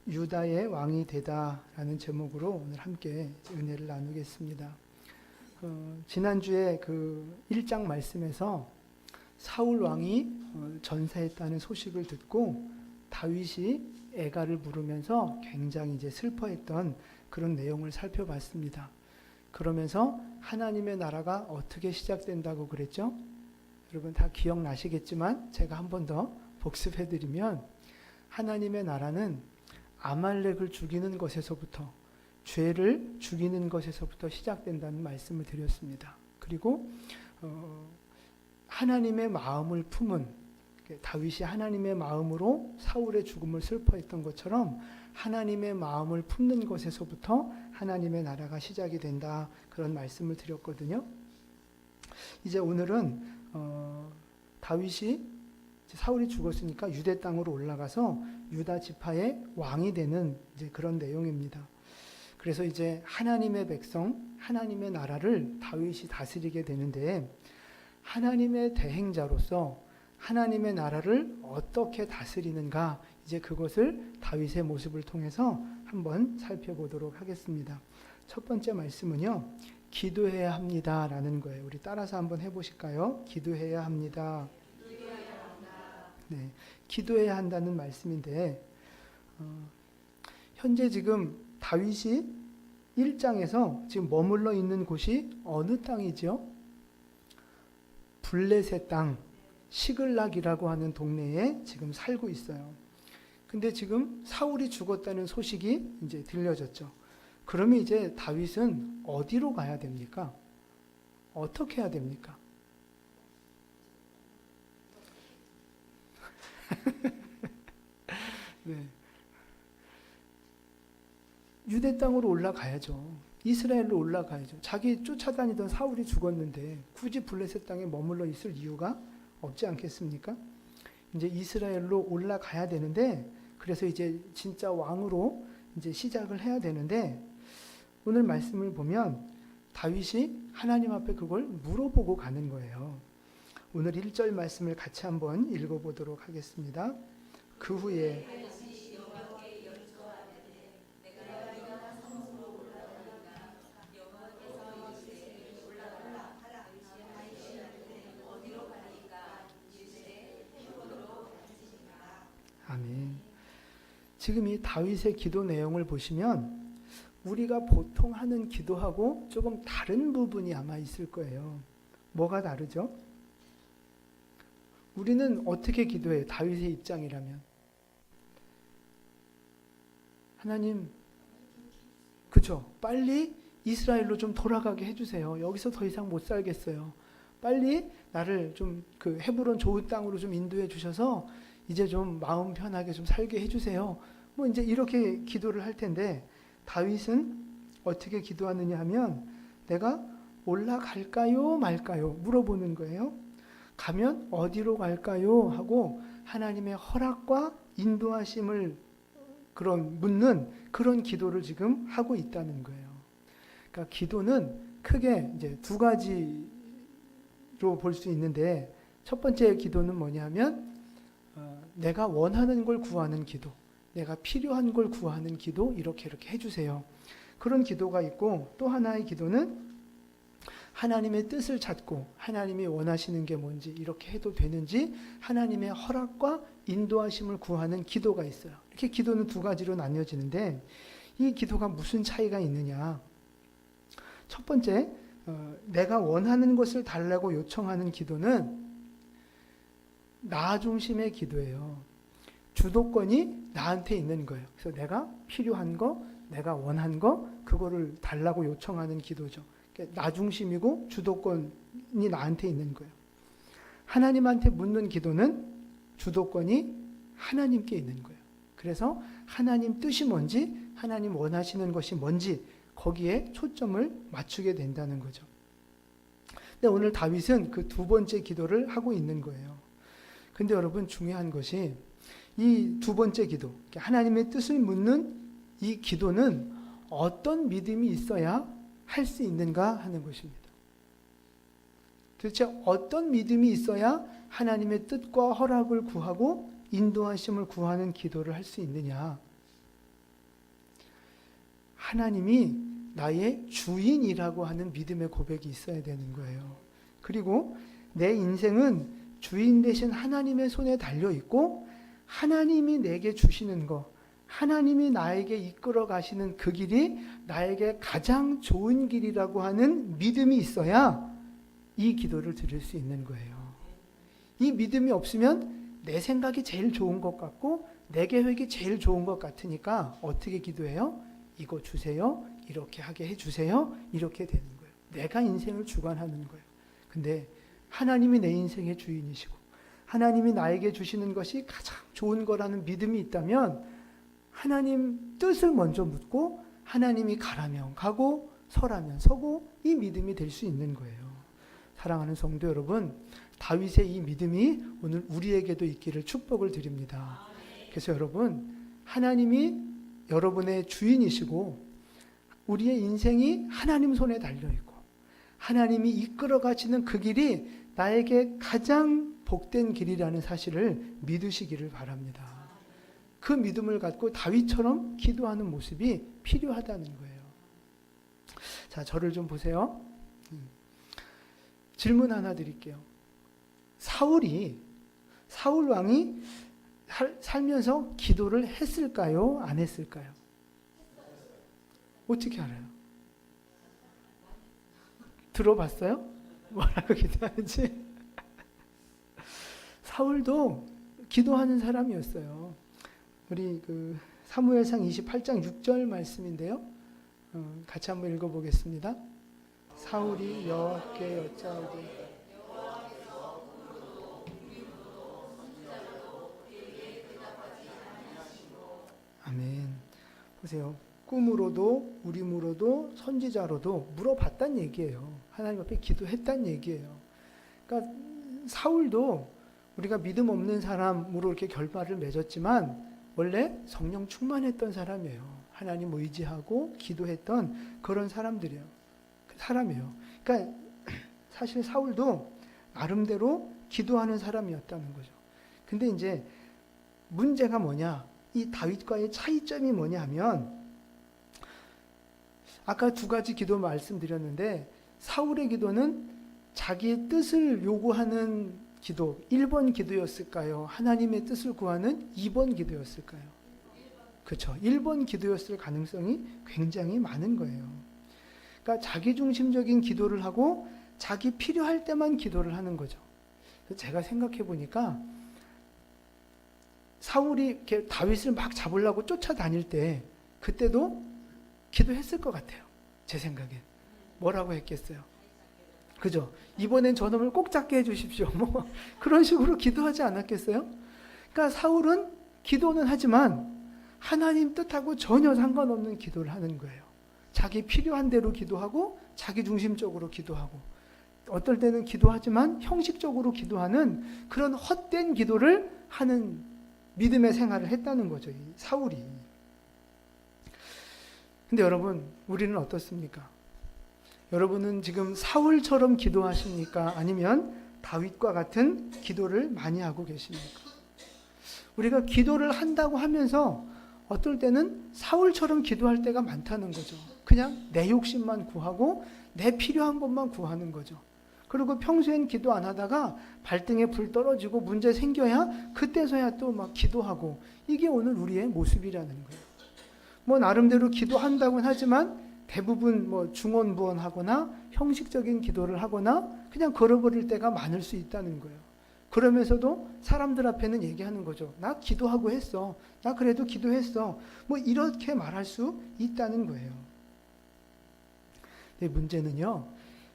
유다의 왕이 되다라는 제목으로 오늘 함께 은혜를 나누겠습니다. 지난주에 그 1장 말씀에서 사울 왕이 전사했다는 소식을 듣고 다윗이 애가를 부르면서 굉장히 이제 슬퍼했던 그런 내용을 살펴봤습니다. 그러면서 하나님의 나라가 어떻게 시작된다고 그랬죠? 여러분 다 기억나시겠지만 제가 한 번 더 복습해드리면 하나님의 나라는 아말렉을 죽이는 것에서부터 죄를 죽이는 것에서부터 시작된다는 말씀을 드렸습니다. 그리고 하나님의 마음을 품은 다윗이 하나님의 마음으로 사울의 죽음을 슬퍼했던 것처럼 하나님의 마음을 품는 것에서부터 하나님의 나라가 시작이 된다 그런 말씀을 드렸거든요. 이제 오늘은 다윗이 사울이 죽었으니까 유대 땅으로 올라가서 유다 지파의 왕이 되는 이제 그런 내용입니다. 그래서 이제 하나님의 백성, 하나님의 나라를 다윗이 다스리게 되는데 하나님의 대행자로서 하나님의 나라를 어떻게 다스리는가 이제 그것을 다윗의 모습을 통해서 한번 살펴보도록 하겠습니다. 첫 번째 말씀은요. 기도해야 합니다라는 거예요. 우리 따라서 한번 해보실까요? 기도해야 합니다. 네, 기도해야 한다는 말씀인데 현재 지금 다윗이 1장에서 지금 머물러 있는 곳이 어느 땅이죠? 블레셋 땅, 시글락이라고 하는 동네에 지금 살고 있어요. 근데 지금 사울이 죽었다는 소식이 이제 들려졌죠. 그러면 이제 다윗은 어디로 가야 됩니까? 어떻게 해야 됩니까? 네. 유대 땅으로 올라가야죠. 이스라엘로 올라가야죠. 자기 쫓아다니던 사울이 죽었는데 굳이 블레셋 땅에 머물러 있을 이유가 없지 않겠습니까? 이제 이스라엘로 올라가야 되는데 그래서 이제 진짜 왕으로 이제 시작을 해야 되는데 오늘 말씀을 보면 다윗이 하나님 앞에 그걸 물어보고 가는 거예요. 오늘 1절 말씀을 같이 한번 읽어보도록 하겠습니다. 그 후에 아멘. 지금 이 다윗의 기도 내용을 보시면 우리가 보통 하는 기도하고 조금 다른 부분이 아마 있을 거예요. 뭐가 다르죠? 우리는 어떻게 기도해요? 다윗의 입장이라면. 하나님, 그쵸? 빨리 이스라엘로 좀 돌아가게 해주세요. 여기서 더 이상 못 살겠어요. 빨리 나를 좀 그 헤브론 좋은 땅으로 좀 인도해 주셔서 이제 좀 마음 편하게 좀 살게 해주세요. 뭐 이제 이렇게 기도를 할 텐데 다윗은 어떻게 기도하느냐 하면 내가 올라갈까요 말까요 물어보는 거예요. 가면 어디로 갈까요 하고 하나님의 허락과 인도하심을 묻는 그런 기도를 지금 하고 있다는 거예요. 그러니까 기도는 크게 이제 두 가지로 볼 수 있는데 첫 번째 기도는 뭐냐면 내가 원하는 걸 구하는 기도, 내가 필요한 걸 구하는 기도 이렇게 해주세요. 그런 기도가 있고 또 하나의 기도는 하나님의 뜻을 찾고 하나님이 원하시는 게 뭔지 이렇게 해도 되는지 하나님의 허락과 인도하심을 구하는 기도가 있어요. 이렇게 기도는 두 가지로 나뉘어지는데 이 기도가 무슨 차이가 있느냐. 첫 번째, 내가 원하는 것을 달라고 요청하는 기도는 나 중심의 기도예요. 주도권이 나한테 있는 거예요. 그래서 내가 필요한 거, 내가 원한 거 그거를 달라고 요청하는 기도죠. 나 중심이고 주도권이 나한테 있는 거예요. 하나님한테 묻는 기도는 주도권이 하나님께 있는 거예요. 그래서 하나님 뜻이 뭔지, 하나님 원하시는 것이 뭔지 거기에 초점을 맞추게 된다는 거죠. 근데 오늘 다윗은 그 두 번째 기도를 하고 있는 거예요. 근데 여러분 중요한 것이 이 두 번째 기도, 하나님의 뜻을 묻는 이 기도는 어떤 믿음이 있어야 할 수 있는가 하는 것입니다. 도대체 어떤 믿음이 있어야 하나님의 뜻과 허락을 구하고 인도하심을 구하는 기도를 할 수 있느냐. 하나님이 나의 주인이라고 하는 믿음의 고백이 있어야 되는 거예요. 그리고 내 인생은 주인 되신 하나님의 손에 달려 있고 하나님이 내게 주시는 것, 하나님이 나에게 이끌어 가시는 그 길이 나에게 가장 좋은 길이라고 하는 믿음이 있어야 이 기도를 드릴 수 있는 거예요. 이 믿음이 없으면 내 생각이 제일 좋은 것 같고 내 계획이 제일 좋은 것 같으니까 어떻게 기도해요? 이거 주세요. 이렇게 하게 해주세요. 이렇게 되는 거예요. 내가 인생을 주관하는 거예요. 근데 하나님이 내 인생의 주인이시고 하나님이 나에게 주시는 것이 가장 좋은 거라는 믿음이 있다면 하나님 뜻을 먼저 묻고 하나님이 가라면 가고 서라면 서고 이 믿음이 될 수 있는 거예요. 사랑하는 성도 여러분, 다윗의 이 믿음이 오늘 우리에게도 있기를 축복을 드립니다. 그래서 여러분, 하나님이 여러분의 주인이시고 우리의 인생이 하나님 손에 달려있고 하나님이 이끌어 가시는 그 길이 나에게 가장 복된 길이라는 사실을 믿으시기를 바랍니다. 그 믿음을 갖고 다윗처럼 기도하는 모습이 필요하다는 거예요. 자, 저를 좀 보세요. 질문 하나 드릴게요. 사울 왕이 살면서 기도를 했을까요? 안 했을까요? 어떻게 알아요? 들어봤어요? 뭐라고 기도하는지? 사울도 기도하는 사람이었어요. 우리 사무엘상 28장 6절 말씀인데요. 같이 한번 읽어보겠습니다. 사울이 여호와께 여짜오되 아멘. 보세요. 꿈으로도 우림으로도 선지자로도 물어봤단 얘기예요. 하나님 앞에 기도했단 얘기예요. 그러니까 사울도 우리가 믿음 없는 사람으로 이렇게 결말을 맺었지만 원래 성령 충만했던 사람이에요. 하나님 의지하고 기도했던 그런 사람이에요. 그러니까 사실 사울도 나름대로 기도하는 사람이었다는 거죠. 근데 이제 문제가 뭐냐? 이 다윗과의 차이점이 뭐냐 하면 아까 두 가지 기도 말씀드렸는데 사울의 기도는 자기의 뜻을 요구하는 기도 1번 기도였을까요? 하나님의 뜻을 구하는 2번 기도였을까요? 그렇죠. 1번 기도였을 가능성이 굉장히 많은 거예요. 그러니까 자기중심적인 기도를 하고 자기 필요할 때만 기도를 하는 거죠. 제가 생각해 보니까 사울이 이렇게 다윗을 막 잡으려고 쫓아다닐 때 그때도 기도했을 것 같아요. 제 생각에. 뭐라고 했겠어요? 그죠? 이번엔 저놈을 꼭 잡게 해주십시오. 뭐 그런 식으로 기도하지 않았겠어요? 그러니까 사울은 기도는 하지만 하나님 뜻하고 전혀 상관없는 기도를 하는 거예요. 자기 필요한 대로 기도하고 자기 중심적으로 기도하고 어떨 때는 기도하지만 형식적으로 기도하는 그런 헛된 기도를 하는 믿음의 생활을 했다는 거죠. 이 사울이. 근데 여러분, 우리는 어떻습니까? 여러분은 지금 사울처럼 기도하십니까? 아니면 다윗과 같은 기도를 많이 하고 계십니까? 우리가 기도를 한다고 하면서 어떨 때는 사울처럼 기도할 때가 많다는 거죠. 그냥 내 욕심만 구하고 내 필요한 것만 구하는 거죠. 그리고 평소엔 기도 안 하다가 발등에 불 떨어지고 문제 생겨야 그때서야 또 막 기도하고 이게 오늘 우리의 모습이라는 거예요. 뭐 나름대로 기도한다고는 하지만 대부분 뭐 중언부언하거나 형식적인 기도를 하거나 그냥 걸어버릴 때가 많을 수 있다는 거예요. 그러면서도 사람들 앞에는 얘기하는 거죠. 나 기도하고 했어. 나 그래도 기도했어. 뭐 이렇게 말할 수 있다는 거예요. 근데 문제는요.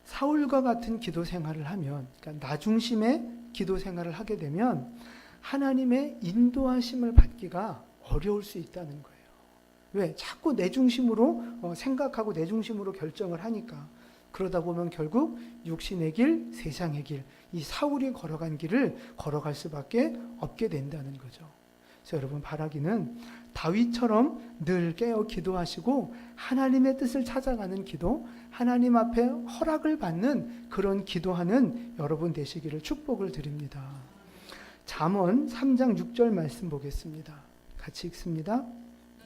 사울과 같은 기도 생활을 하면, 그러니까 나 중심의 기도 생활을 하게 되면 하나님의 인도하심을 받기가 어려울 수 있다는 거예요. 왜? 자꾸 내 중심으로 생각하고 내 중심으로 결정을 하니까. 그러다 보면 결국 육신의 길, 세상의 길, 이 사울이 걸어간 길을 걸어갈 수밖에 없게 된다는 거죠. 그래서 여러분 바라기는 다윗처럼 늘 깨어 기도하시고 하나님의 뜻을 찾아가는 기도, 하나님 앞에 허락을 받는 그런 기도하는 여러분 되시기를 축복을 드립니다. 잠언 3장 6절 말씀 보겠습니다. 같이 읽습니다.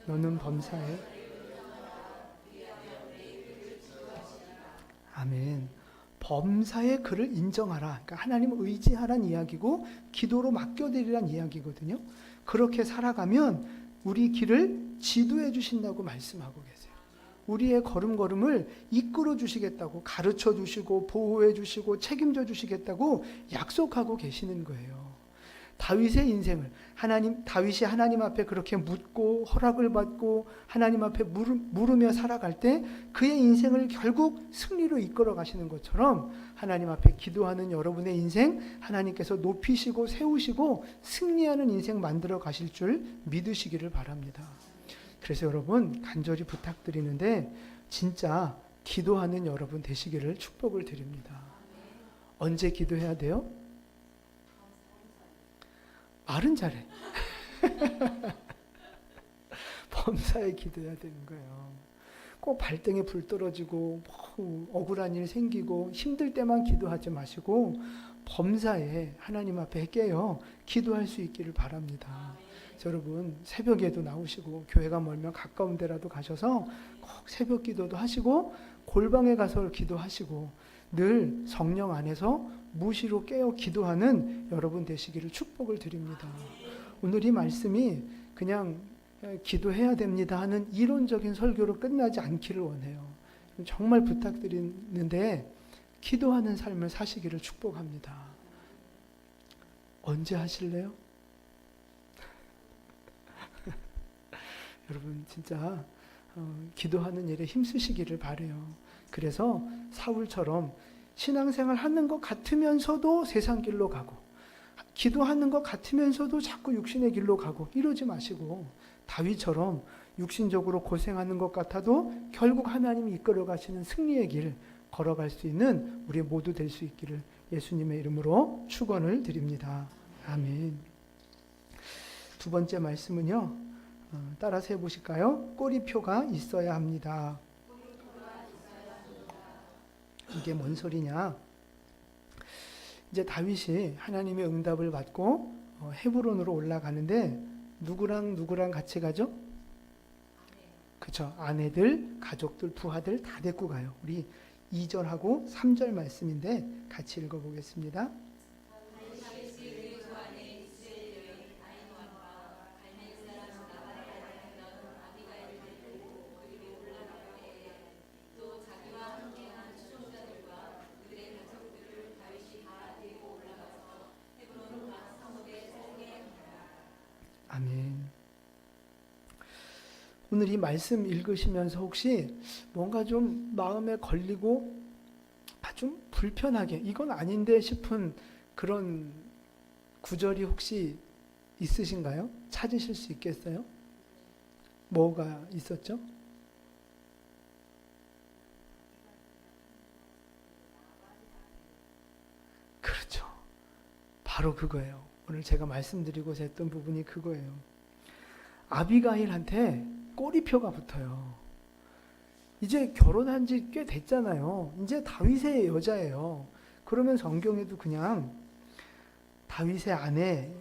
너는 범사에 아멘. 범사의 그를 인정하라. 그러니까 하나님을 의지하란 이야기고 기도로 맡겨드리란 이야기거든요. 그렇게 살아가면 우리 길을 지도해 주신다고 말씀하고 계세요. 우리의 걸음걸음을 이끌어 주시겠다고, 가르쳐 주시고 보호해 주시고 책임져 주시겠다고 약속하고 계시는 거예요. 다윗의 인생을 다윗이 하나님 앞에 그렇게 묻고 허락을 받고 하나님 앞에 물으며 살아갈 때 그의 인생을 결국 승리로 이끌어 가시는 것처럼 하나님 앞에 기도하는 여러분의 인생 하나님께서 높이시고 세우시고 승리하는 인생 만들어 가실 줄 믿으시기를 바랍니다. 그래서 여러분 간절히 부탁드리는데 진짜 기도하는 여러분 되시기를 축복을 드립니다. 언제 기도해야 돼요? 말은 잘해. 범사에 기도해야 되는 거예요. 꼭 발등에 불 떨어지고 억울한 일 생기고 힘들 때만 기도하지 마시고 범사에 하나님 앞에 깨어 기도할 수 있기를 바랍니다. 여러분 새벽에도 나오시고 교회가 멀면 가까운 데라도 가셔서 꼭 새벽 기도도 하시고 골방에 가서 기도하시고 늘 성령 안에서 무시로 깨어 기도하는 여러분 되시기를 축복을 드립니다. 오늘 이 말씀이 그냥 기도해야 됩니다 하는 이론적인 설교로 끝나지 않기를 원해요. 정말 부탁드리는데 기도하는 삶을 사시기를 축복합니다. 언제 하실래요? 여러분 진짜 기도하는 일에 힘쓰시기를 바라요. 그래서 사울처럼 신앙생활 하는 것 같으면서도 세상 길로 가고 기도하는 것 같으면서도 자꾸 육신의 길로 가고 이러지 마시고 다윗처럼 육신적으로 고생하는 것 같아도 결국 하나님이 이끌어 가시는 승리의 길 걸어갈 수 있는 우리 모두 될 수 있기를 예수님의 이름으로 축원을 드립니다. 아멘. 두 번째 말씀은요. 따라서 해보실까요? 꼬리표가 있어야 합니다. 이게 뭔 소리냐? 이제 다윗이 하나님의 응답을 받고 헤브론으로 올라가는데 누구랑 같이 가죠? 그렇죠. 아내들, 가족들, 부하들 다 데리고 가요. 우리 2절하고 3절 말씀인데 같이 읽어보겠습니다. 아멘. 오늘 이 말씀 읽으시면서 혹시 뭔가 좀 마음에 걸리고 좀 불편하게 이건 아닌데 싶은 그런 구절이 혹시 있으신가요? 찾으실 수 있겠어요? 뭐가 있었죠? 그렇죠. 바로 그거예요. 오늘 제가 말씀드리고자 했던 부분이 그거예요. 아비가일한테 꼬리표가 붙어요. 이제 결혼한 지 꽤 됐잖아요. 이제 다윗의 여자예요. 그러면 성경에도 그냥 다윗의 아내,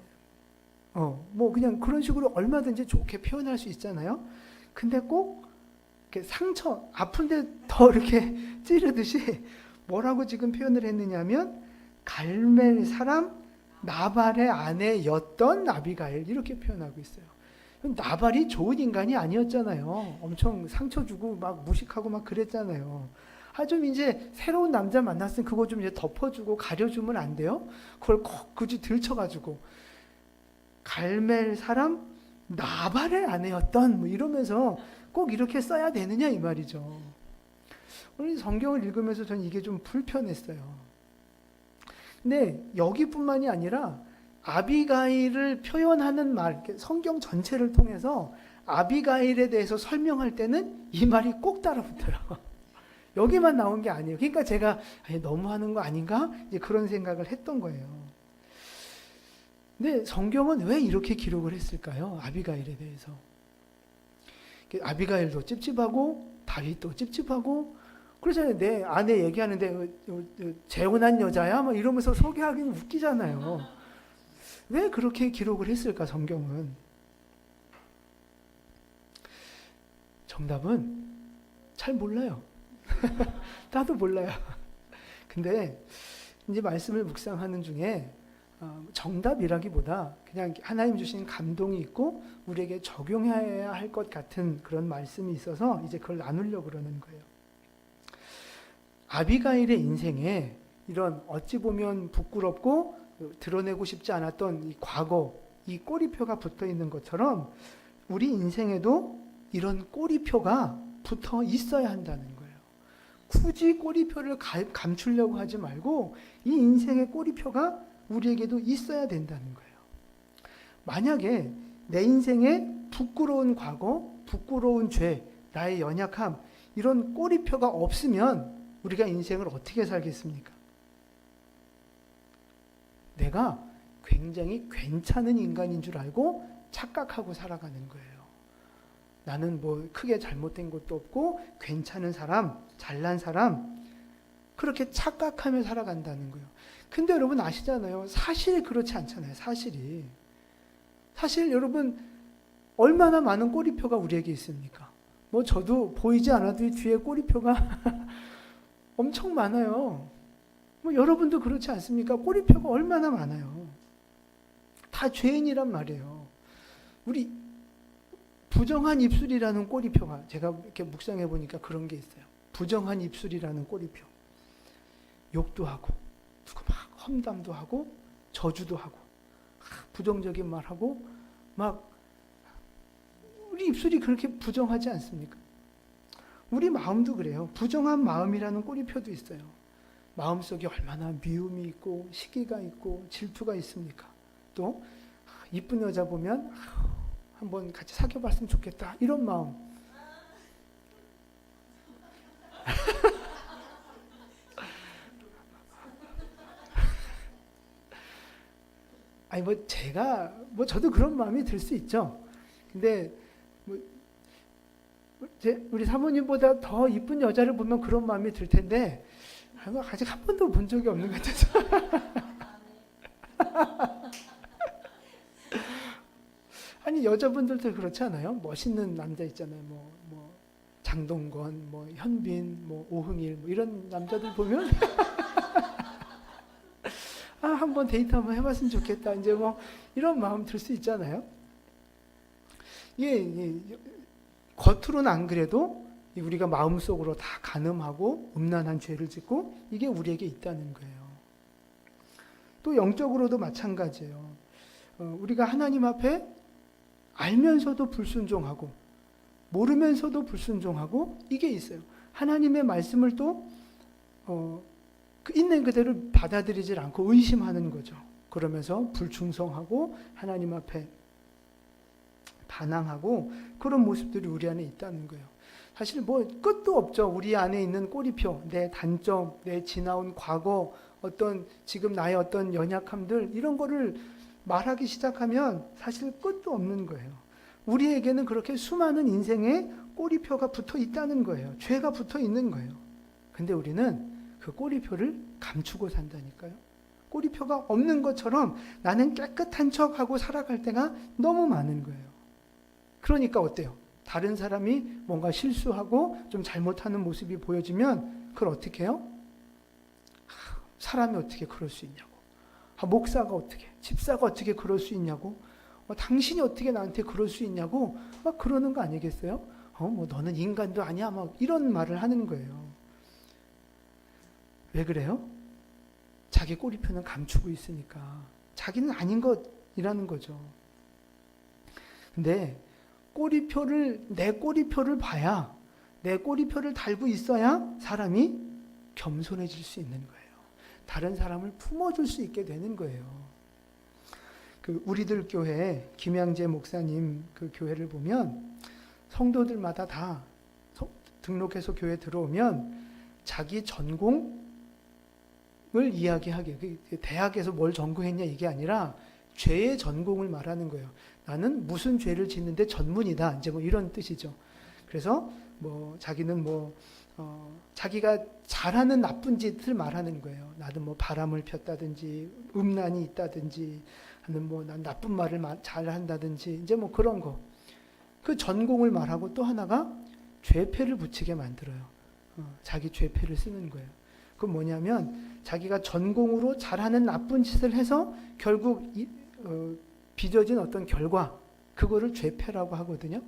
뭐 그냥 그런 식으로 얼마든지 좋게 표현할 수 있잖아요. 근데 꼭 이렇게 상처, 아픈데 더 이렇게 찌르듯이 뭐라고 지금 표현을 했느냐면 갈멜 사람 나발의 아내였던 아비가일 이렇게 표현하고 있어요. 나발이 좋은 인간이 아니었잖아요. 엄청 상처 주고 막 무식하고 막 그랬잖아요. 좀 이제 새로운 남자 만났으면 그거 좀 이제 덮어주고 가려주면 안 돼요? 그걸 꼭 굳이 들쳐가지고 갈멜 사람 나발의 아내였던 뭐 이러면서 꼭 이렇게 써야 되느냐 이 말이죠. 오늘 성경을 읽으면서 저는 이게 좀 불편했어요. 근데 여기뿐만이 아니라 아비가일을 표현하는 말, 성경 전체를 통해서 아비가일에 대해서 설명할 때는 이 말이 꼭 따라붙어요. 여기만 나온 게 아니에요. 그러니까 제가 너무하는 거 아닌가? 이제 그런 생각을 했던 거예요. 근데 성경은 왜 이렇게 기록을 했을까요? 아비가일에 대해서. 아비가일도 찝찝하고 다윗도 찝찝하고 그러잖아요. 내 아내 얘기하는데 재혼한 여자야? 막 이러면서 소개하기는 웃기잖아요. 왜 그렇게 기록을 했을까 성경은? 정답은 잘 몰라요. 나도 몰라요. 근데 이제 말씀을 묵상하는 중에 정답이라기보다 그냥 하나님 주신 감동이 있고 우리에게 적용해야 할 것 같은 그런 말씀이 있어서 이제 그걸 나누려고 그러는 거예요. 아비가일의 인생에 이런 어찌 보면 부끄럽고 드러내고 싶지 않았던 이 과거, 이 꼬리표가 붙어 있는 것처럼 우리 인생에도 이런 꼬리표가 붙어 있어야 한다는 거예요. 굳이 꼬리표를 감추려고 하지 말고 이 인생의 꼬리표가 우리에게도 있어야 된다는 거예요. 만약에 내 인생에 부끄러운 과거, 부끄러운 죄, 나의 연약함 이런 꼬리표가 없으면 우리가 인생을 어떻게 살겠습니까? 내가 굉장히 괜찮은 인간인 줄 알고 착각하고 살아가는 거예요. 나는 뭐 크게 잘못된 것도 없고 괜찮은 사람, 잘난 사람 그렇게 착각하며 살아간다는 거예요. 근데 여러분 아시잖아요. 사실 그렇지 않잖아요. 사실 여러분 얼마나 많은 꼬리표가 우리에게 있습니까? 뭐 저도 보이지 않아도 뒤에 꼬리표가 엄청 많아요. 뭐 여러분도 그렇지 않습니까? 꼬리표가 얼마나 많아요. 다 죄인이란 말이에요. 우리 부정한 입술이라는 꼬리표가 제가 이렇게 묵상해 보니까 그런 게 있어요. 부정한 입술이라는 꼬리표. 욕도 하고 누구 막 험담도 하고 저주도 하고 부정적인 말하고 막 우리 입술이 그렇게 부정하지 않습니까? 우리 마음도 그래요. 부정한 마음이라는 꼬리표도 있어요. 마음속에 얼마나 미움이 있고 시기가 있고 질투가 있습니까? 또 이쁜 여자 보면 한번 같이 사귀어봤으면 좋겠다 이런 마음. 아니 뭐 제가 뭐 저도 그런 마음이 들 수 있죠. 근데 뭐 우리 사모님보다 더 이쁜 여자를 보면 그런 마음이 들 텐데 아직 한 번도 본 적이 없는 것 같아서. 아니 여자분들도 그렇지 않아요? 멋있는 남자 있잖아요. 뭐 장동건, 뭐 현빈, 뭐 오흥일 뭐 이런 남자들 보면 한번 데이트 한번 해봤으면 좋겠다. 이제 뭐 이런 마음 들 수 있잖아요. 이게 겉으로는 안 그래도 우리가 마음속으로 다 간음하고 음란한 죄를 짓고 이게 우리에게 있다는 거예요. 또 영적으로도 마찬가지예요. 우리가 하나님 앞에 알면서도 불순종하고 모르면서도 불순종하고 이게 있어요. 하나님의 말씀을 또 있는 그대로 받아들이질 않고 의심하는 거죠. 그러면서 불충성하고 하나님 앞에 반항하고 그런 모습들이 우리 안에 있다는 거예요. 사실 뭐 끝도 없죠. 우리 안에 있는 꼬리표, 내 단점, 내 지나온 과거, 어떤 지금 나의 어떤 연약함들 이런 거를 말하기 시작하면 사실 끝도 없는 거예요. 우리에게는 그렇게 수많은 인생의 꼬리표가 붙어 있다는 거예요. 죄가 붙어 있는 거예요. 근데 우리는 그 꼬리표를 감추고 산다니까요. 꼬리표가 없는 것처럼 나는 깨끗한 척하고 살아갈 때가 너무 많은 거예요. 그러니까 어때요? 다른 사람이 뭔가 실수하고 좀 잘못하는 모습이 보여지면 그걸 어떻게 해요? 사람이 어떻게 그럴 수 있냐고. 목사가 어떻게, 집사가 어떻게 그럴 수 있냐고. 당신이 어떻게 나한테 그럴 수 있냐고 막 그러는 거 아니겠어요? 뭐 너는 인간도 아니야. 막 이런 말을 하는 거예요. 왜 그래요? 자기 꼬리표는 감추고 있으니까. 자기는 아닌 것이라는 거죠. 근데 내 꼬리표를 봐야, 내 꼬리표를 달고 있어야 사람이 겸손해질 수 있는 거예요. 다른 사람을 품어줄 수 있게 되는 거예요. 우리들 교회 김양재 목사님 그 교회를 보면 성도들마다 다 등록해서 교회 들어오면 자기 전공을 이야기하게, 대학에서 뭘 전공했냐 이게 아니라 죄의 전공을 말하는 거예요. 나는 무슨 죄를 짓는데 전문이다. 이제 뭐 이런 뜻이죠. 그래서 뭐 자기는 자기가 잘하는 나쁜 짓을 말하는 거예요. 나는 뭐 바람을 폈다든지 음란이 있다든지 하는 난 나쁜 말을 잘한다든지 이제 뭐 그런 거. 그 전공을 말하고 또 하나가 죄패를 붙이게 만들어요. 자기 죄패를 쓰는 거예요. 그건 뭐냐면 자기가 전공으로 잘하는 나쁜 짓을 해서 결국 빚어진 어떤 결과, 그거를 죄패라고 하거든요.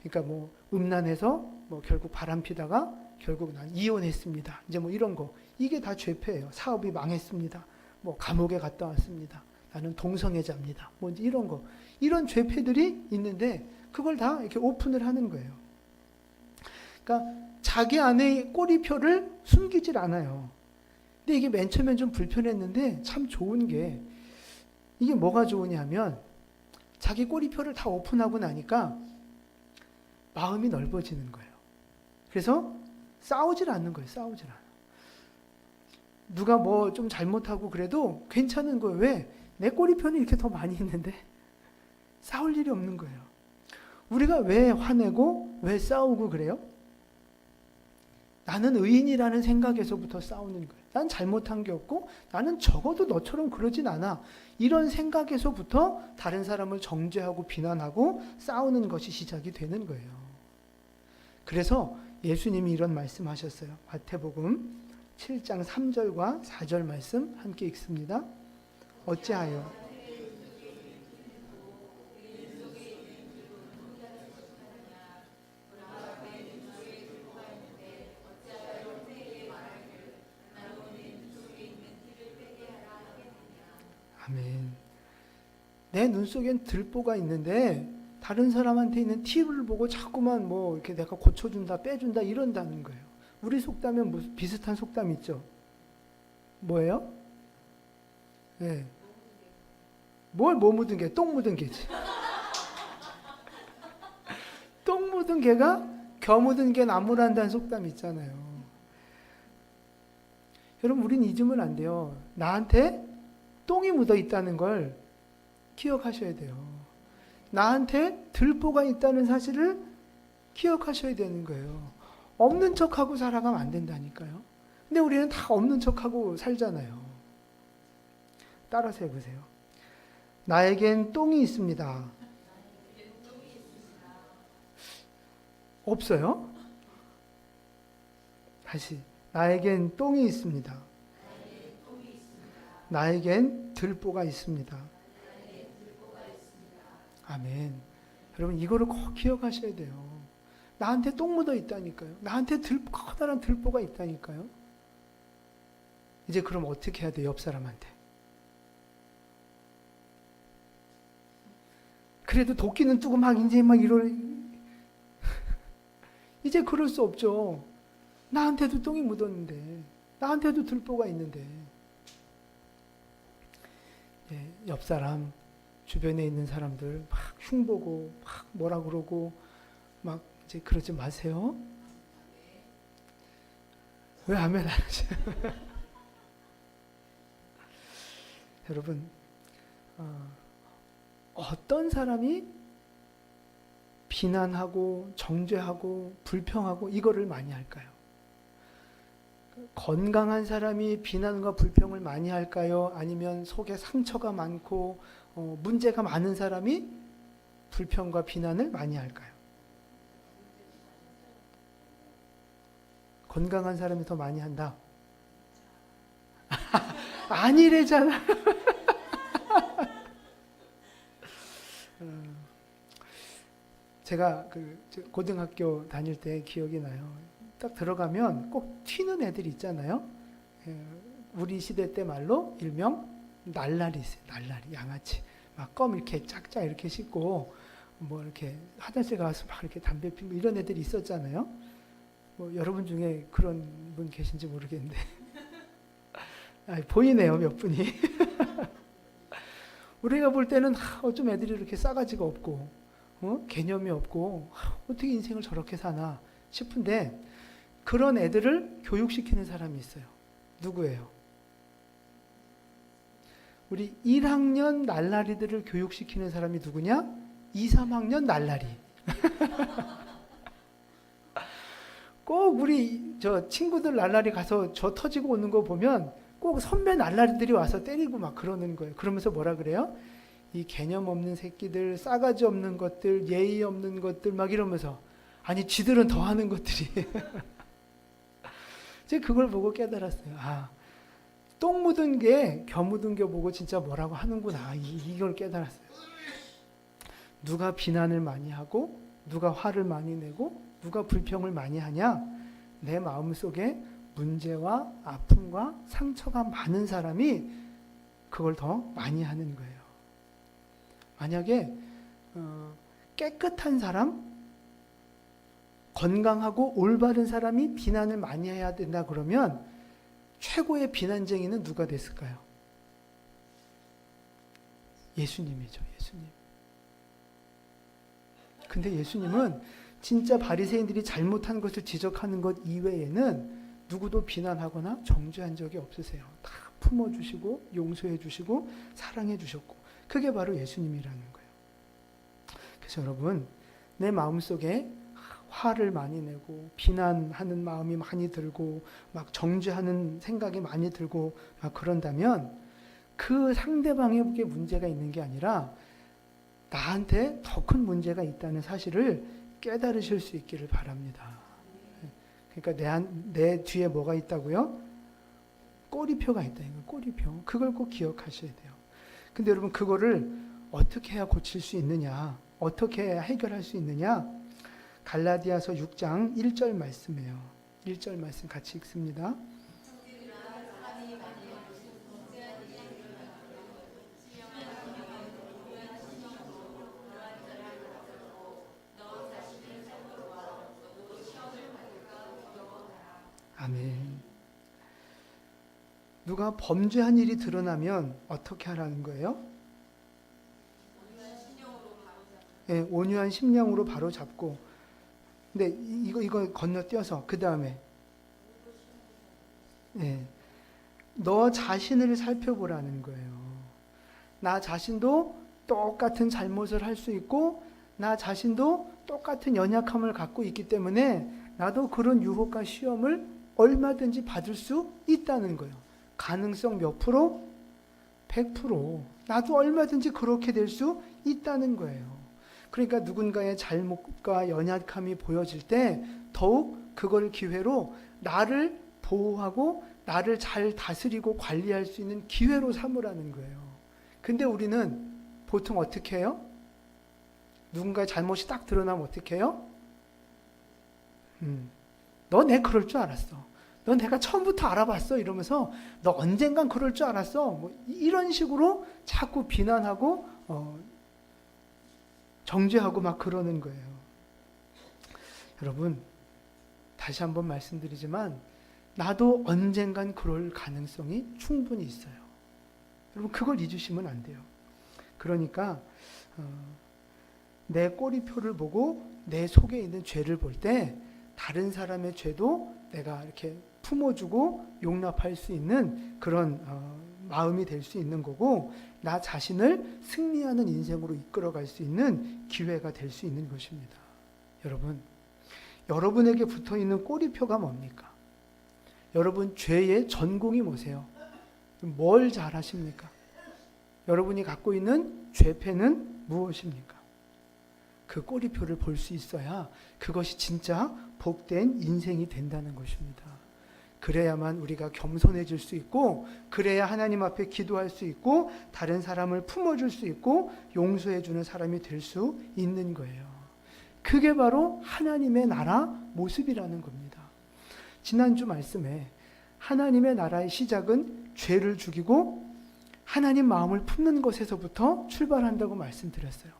그러니까 뭐 음란해서 뭐 결국 바람피다가 결국 난 이혼했습니다. 이제 뭐 이런 거, 이게 다 죄패예요. 사업이 망했습니다. 뭐 감옥에 갔다 왔습니다. 나는 동성애자입니다. 뭐 이런 거, 이런 죄패들이 있는데 그걸 다 이렇게 오픈을 하는 거예요. 그러니까 자기 안에 꼬리표를 숨기질 않아요. 근데 이게 맨 처음엔 좀 불편했는데 참 좋은 게, 이게 뭐가 좋으냐면 자기 꼬리표를 다 오픈하고 나니까 마음이 넓어지는 거예요. 그래서 싸우질 않는 거예요. 싸우질 않아. 누가 뭐 좀 잘못하고 그래도 괜찮은 거예요. 왜? 내 꼬리표는 이렇게 더 많이 있는데 싸울 일이 없는 거예요. 우리가 왜 화내고 왜 싸우고 그래요? 나는 의인이라는 생각에서부터 싸우는 거예요. 난 잘못한 게 없고 나는 적어도 너처럼 그러진 않아. 이런 생각에서부터 다른 사람을 정죄하고 비난하고 싸우는 것이 시작이 되는 거예요. 그래서 예수님이 이런 말씀하셨어요. 마태복음 7장 3절과 4절 말씀 함께 읽습니다. 어찌하여 아멘. 내 눈 속엔 들보가 있는데 다른 사람한테 있는 티를 보고 자꾸만 뭐 이렇게 내가 고쳐준다, 빼준다 이런다는 거예요. 우리 속담엔 뭐 비슷한 속담 있죠? 뭐예요? 네. 뭘 뭐 묻은 개? 똥 묻은 개지. 똥 묻은 개가 겨 묻은 개 나무란다는 속담 있잖아요. 여러분, 우린 잊으면 안 돼요. 나한테 똥이 묻어 있다는 걸 기억하셔야 돼요. 나한테 들보가 있다는 사실을 기억하셔야 되는 거예요. 없는 척하고 살아가면 안 된다니까요. 근데 우리는 다 없는 척하고 살잖아요. 따라서 해보세요. 나에겐 똥이 있습니다. 없어요? 다시. 나에겐 똥이 있습니다. 나에겐 들보가 있습니다. 아멘. 여러분, 이거를 꼭 기억하셔야 돼요. 나한테 똥 묻어 있다니까요. 나한테 커다란 들보가 있다니까요. 이제 그럼 어떻게 해야 돼요? 옆 사람한테. 그래도 도끼는 뜨고 막 이제 막 이제 그럴 수 없죠. 나한테도 똥이 묻었는데, 나한테도 들보가 있는데. 예, 옆 사람, 주변에 있는 사람들 막 흉보고 막 뭐라 그러고 막 이제 그러지 마세요. 왜 아멘 안 하세요? 여러분, 어떤 사람이 비난하고 정죄하고 불평하고 이거를 많이 할까요? 건강한 사람이 비난과 불평을 많이 할까요? 아니면 속에 상처가 많고 문제가 많은 사람이 불평과 비난을 많이 할까요? 건강한 사람이 더 많이 한다. 아니래잖아. 제가 고등학교 다닐 때 기억이 나요. 딱 들어가면 꼭 튀는 애들이 있잖아요. 우리 시대 때 말로 일명 날라리 있어요. 날라리, 양아치. 막 껌 이렇게 짝짝 이렇게 씹고 뭐 이렇게 화장실 가서 막 이렇게 담배 피고 이런 애들이 있었잖아요. 뭐 여러분 중에 그런 분 계신지 모르겠는데 보이네요, 몇 분이. 우리가 볼 때는 어쩜 애들이 이렇게 싸가지가 없고 개념이 없고 어떻게 인생을 저렇게 사나 싶은데 그런 애들을 교육시키는 사람이 있어요. 누구예요? 우리 1학년 날라리들을 교육시키는 사람이 누구냐? 2, 3학년 날라리. 꼭 우리 저 친구들 날라리 가서 저 터지고 오는 거 보면 꼭 선배 날라리들이 와서 때리고 막 그러는 거예요. 그러면서 뭐라 그래요? 이 개념 없는 새끼들, 싸가지 없는 것들, 예의 없는 것들 막 이러면서 아니 지들은 더 하는 것들이 제가 그걸 보고 깨달았어요. 똥 묻은 게 겨묻은 게 보고 진짜 뭐라고 하는구나. 이걸 깨달았어요. 누가 비난을 많이 하고 누가 화를 많이 내고 누가 불평을 많이 하냐? 내 마음속에 문제와 아픔과 상처가 많은 사람이 그걸 더 많이 하는 거예요. 만약에 깨끗한 사람, 건강하고 올바른 사람이 비난을 많이 해야 된다 그러면 최고의 비난쟁이는 누가 됐을까요? 예수님이죠. 예수님. 근데 예수님은 진짜 바리새인들이 잘못한 것을 지적하는 것 이외에는 누구도 비난하거나 정죄한 적이 없으세요. 다 품어주시고 용서해 주시고 사랑해 주셨고, 그게 바로 예수님이라는 거예요. 그래서 여러분, 내 마음속에 화를 많이 내고 비난하는 마음이 많이 들고 막 정죄하는 생각이 많이 들고 막 그런다면 그 상대방에게 문제가 있는 게 아니라 나한테 더 큰 문제가 있다는 사실을 깨달으실 수 있기를 바랍니다. 그러니까 내 뒤에 뭐가 있다고요? 꼬리표가 있다. 꼬리표. 그걸 꼭 기억하셔야 돼요. 근데 여러분, 그거를 어떻게 해야 고칠 수 있느냐? 어떻게 해야 해결할 수 있느냐? 갈라디아서 6장 1절 말씀이에요. 1절 말씀 같이 읽습니다. 아멘. 누가 범죄한 일이 드러나면 어떻게 하라는 거예요? 네, 온유한 심령으로 바로 잡고. 근데 이거 건너뛰어서 그 다음에 너 자신을 살펴보라는 거예요. 나 자신도 똑같은 잘못을 할 수 있고 나 자신도 똑같은 연약함을 갖고 있기 때문에 나도 그런 유혹과 시험을 얼마든지 받을 수 있다는 거예요. 가능성 몇 프로? 100%. 나도 얼마든지 그렇게 될 수 있다는 거예요. 그러니까 누군가의 잘못과 연약함이 보여질 때 더욱 그걸 기회로 나를 보호하고 나를 잘 다스리고 관리할 수 있는 기회로 삼으라는 거예요. 근데 우리는 보통 어떻게 해요? 누군가의 잘못이 딱 드러나면 어떻게 해요? 너 내 그럴 줄 알았어. 너 내가 처음부터 알아봤어. 이러면서 너 언젠간 그럴 줄 알았어. 뭐 이런 식으로 자꾸 비난하고 정죄하고 막 그러는 거예요. 여러분, 다시 한번 말씀드리지만 나도 언젠간 그럴 가능성이 충분히 있어요. 여러분, 그걸 잊으시면 안 돼요. 그러니까 내 꼬리표를 보고 내 속에 있는 죄를 볼 때 다른 사람의 죄도 내가 이렇게 품어주고 용납할 수 있는 그런 마음이 될 수 있는 거고, 나 자신을 승리하는 인생으로 이끌어갈 수 있는 기회가 될 수 있는 것입니다. 여러분, 여러분에게 붙어있는 꼬리표가 뭡니까? 여러분 죄의 전공이 뭐세요? 뭘 잘하십니까? 여러분이 갖고 있는 죄패는 무엇입니까? 그 꼬리표를 볼 수 있어야 그것이 진짜 복된 인생이 된다는 것입니다. 그래야만 우리가 겸손해질 수 있고, 그래야 하나님 앞에 기도할 수 있고, 다른 사람을 품어줄 수 있고 용서해주는 사람이 될 수 있는 거예요. 그게 바로 하나님의 나라 모습이라는 겁니다. 지난주 말씀에 하나님의 나라의 시작은 죄를 죽이고 하나님 마음을 품는 것에서부터 출발한다고 말씀드렸어요.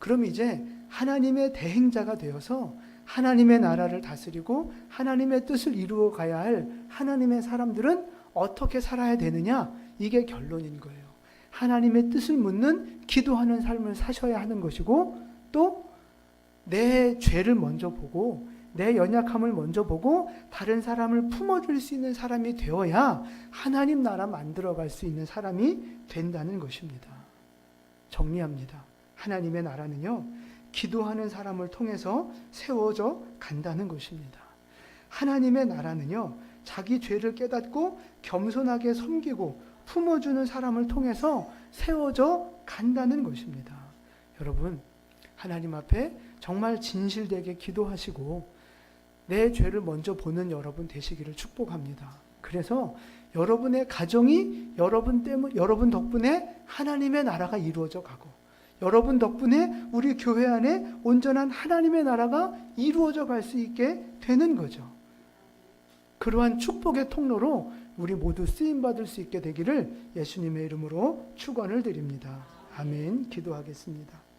그럼 이제 하나님의 대행자가 되어서 하나님의 나라를 다스리고 하나님의 뜻을 이루어 가야 할 하나님의 사람들은 어떻게 살아야 되느냐? 이게 결론인 거예요. 하나님의 뜻을 묻는 기도하는 삶을 사셔야 하는 것이고, 또 내 죄를 먼저 보고 내 연약함을 먼저 보고 다른 사람을 품어줄 수 있는 사람이 되어야 하나님 나라 만들어갈 수 있는 사람이 된다는 것입니다. 정리합니다. 하나님의 나라는요, 기도하는 사람을 통해서 세워져 간다는 것입니다. 하나님의 나라는요, 자기 죄를 깨닫고 겸손하게 섬기고 품어주는 사람을 통해서 세워져 간다는 것입니다. 여러분, 하나님 앞에 정말 진실되게 기도하시고 내 죄를 먼저 보는 여러분 되시기를 축복합니다. 그래서 여러분의 가정이 여러분 덕분에 하나님의 나라가 이루어져 가고, 여러분 덕분에 우리 교회 안에 온전한 하나님의 나라가 이루어져 갈 수 있게 되는 거죠. 그러한 축복의 통로로 우리 모두 쓰임받을 수 있게 되기를 예수님의 이름으로 축원을 드립니다. 아멘. 기도하겠습니다.